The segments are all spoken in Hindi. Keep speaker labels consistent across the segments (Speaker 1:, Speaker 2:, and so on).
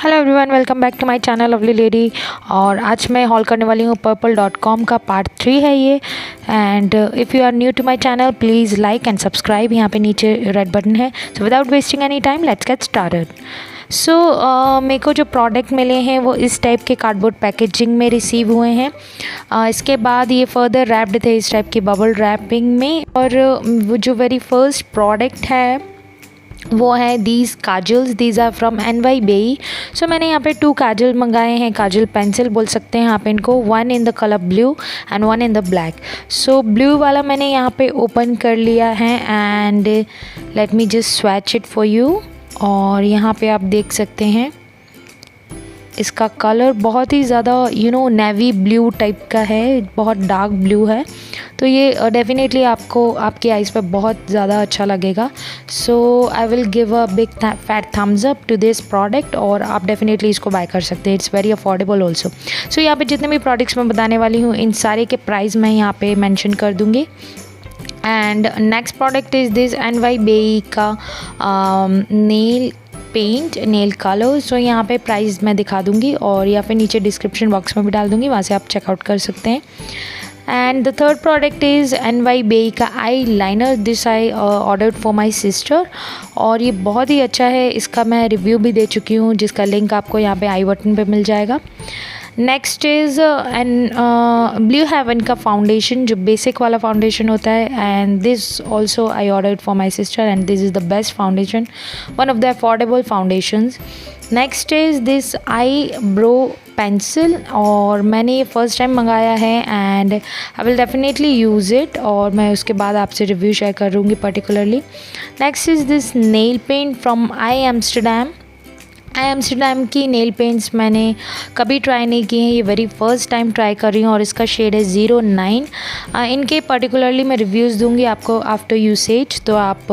Speaker 1: Hello everyone, welcome back to my channel lovely lady. और आज मैं हॉल करने वाली हूँ purplle.com का पार्ट 3 है ये। And if you are new to my channel please like and subscribe. यहाँ पे नीचे रेड बटन है। So without wasting any time let's get started. So मेरे को जो प्रोडक्ट मिले हैं वो इस टाइप के कार्डबोर्ड पैकेजिंग में रिसीव हुए हैं। इसके बाद ये फर्दर रैप्ड थे इस टाइप की बबल रैपिंग में। और वो जो वेरी फर्स्ट प्रोडक्ट है वो है these kajals. These are from Nybae। So मैंने यहाँ पे 2 काजल मंगाए हैं, काजल पेंसिल बोल सकते हैं आप इनको। 1 in the colour blue and 1 in the black. So blue वाला मैंने यहाँ पे ओपन कर लिया है and let me just swatch it for you. और यहाँ पे आप देख सकते हैं इसका कलर बहुत ही ज़्यादा नेवी ब्लू टाइप का है, बहुत डार्क ब्लू है। तो ये डेफिनेटली आपको आपकी आइज़ पे बहुत ज़्यादा अच्छा लगेगा। So I will give a big fat thumbs up to this product. और आप डेफिनेटली इसको बाय कर सकते हैं, it's very affordable also. So यहाँ पे जितने भी प्रोडक्ट्स मैं बताने वाली हूँ इन सारे के प्राइस मैं यहाँ पे मेंशन कर दूँगी। And next product is this Nybae का नेल पेंट, नेल कलर। सो यहाँ पे प्राइस मैं दिखा दूँगी और या फिर नीचे डिस्क्रिप्शन बॉक्स में भी डाल दूँगी, वहाँ से आप चेकआउट कर सकते हैं। And the third product is Nybae का eye liner. This I ordered for my sister और ये बहुत ही अच्छा है। इसका मैं रिव्यू भी दे चुकी हूँ जिसका लिंक आपको यहाँ पे आई बटन पे मिल जाएगा। नेक्स्ट इज़ ब्लू हेवन का फाउंडेशन, जो बेसिक वाला फाउंडेशन होता है। And this also I ordered for my sister and this is the best foundation, one of the affordable foundations. Next is this eyebrow pencil और मैंने ये फ़र्स्ट टाइम मंगाया है and I will definitely use it और मैं उसके बाद आपसे रिव्यू शेयर करूँगी particularly. Next is this nail paint from I-amsterdam की नेल पेंट्स मैंने कभी ट्राई नहीं किए हैं, ये वेरी फर्स्ट टाइम ट्राई कर रही हूँ और इसका शेड है 09। इनके पर्टिकुलरली मैं रिव्यूज़ दूँगी आपको आफ्टर यूसेज, तो आप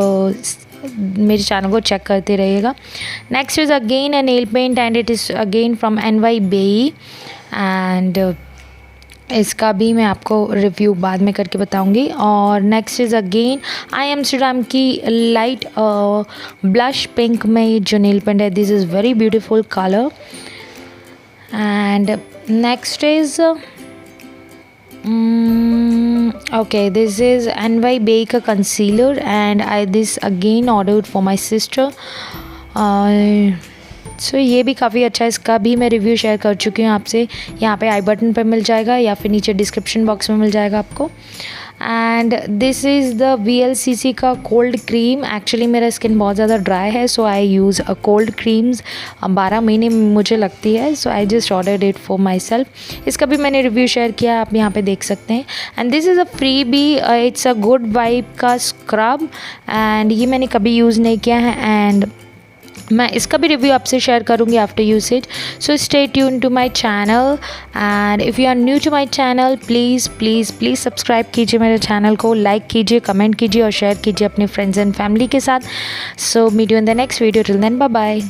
Speaker 1: मेरे चैनल को चेक करते रहिएगा। Next is again a nail paint and it is again from Nybae and इसका भी मैं आपको रिव्यू बाद में करके बताऊंगी। और नेक्स्ट इज़ अगेन I-amsterdam की लाइट ब्लश पिंक में जो नेल पेंट है, this is very beautiful colour. And next is okay, this is Nybae का concealer and I this again ordered for my sister. So ये भी काफ़ी अच्छा है, इसका भी मैं रिव्यू शेयर कर चुकी हूँ आपसे। यहाँ पे आई बटन पे मिल जाएगा या फिर नीचे डिस्क्रिप्शन बॉक्स में मिल जाएगा आपको। And this is the VLCC का कोल्ड क्रीम। एक्चुअली मेरा स्किन बहुत ज़्यादा ड्राई है, so I use a cold creams 12 महीने मुझे लगती है। So I just ordered it for myself. इसका भी मैंने रिव्यू शेयर किया, आप यहाँ पे देख सकते हैं। And this is a freebie, it's a good vibe का स्क्रब एंड ये मैंने कभी यूज़ नहीं किया है एंड मैं इसका भी रिव्यू आपसे शेयर करूँगी after usage. So stay tune to my channel and if you are new to my channel please please please subscribe कीजिए मेरे चैनल को, लाइक कीजिए, कमेंट कीजिए और शेयर कीजिए अपने फ्रेंड्स एंड फैमिली के साथ। So meet you in the next video. Till then bye bye.